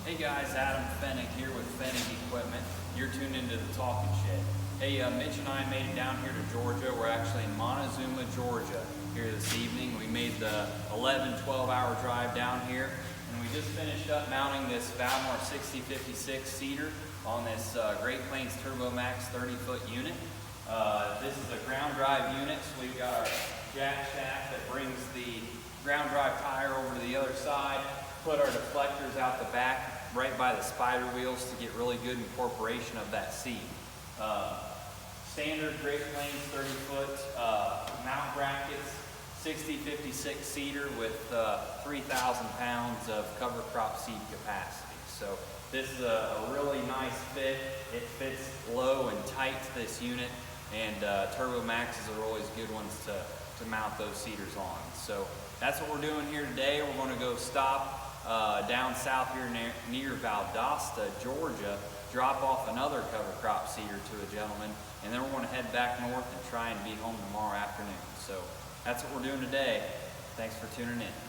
Hey guys, Adam Fennig here with Fennig Equipment. You're tuned into the Talking Shed. Hey, Mitch and I made it down here to Georgia. We're actually in Montezuma, Georgia here this evening. We made the 11-12 hour drive down here, and we just finished up mounting this Valmar 6056 seater on this Great Plains Turbo Max 30-foot unit. This is a ground drive unit, so we've got our jack shaft that brings the ground drive tire over to the other side, put our deflectors out the back right by the spider wheels to get really good incorporation of that seat. Standard Great Plains 30-foot mount brackets, 6056 seater with 3,000 pounds of cover crop seat capacity. So this is a really nice fit. It fits low and tight to this unit, and Turbo Maxes are always good ones to mount those seaters on. So that's what we're doing here today. We're going to go stop down south here near Valdosta, Georgia, drop off another cover crop seeder to a gentleman, and then we're going to head back north and try and be home tomorrow afternoon. So that's what we're doing today. Thanks for tuning in.